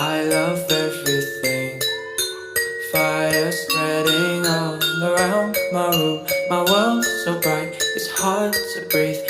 I love everything. Fire spreading all around my room. My world's so bright, it's hard to breathe.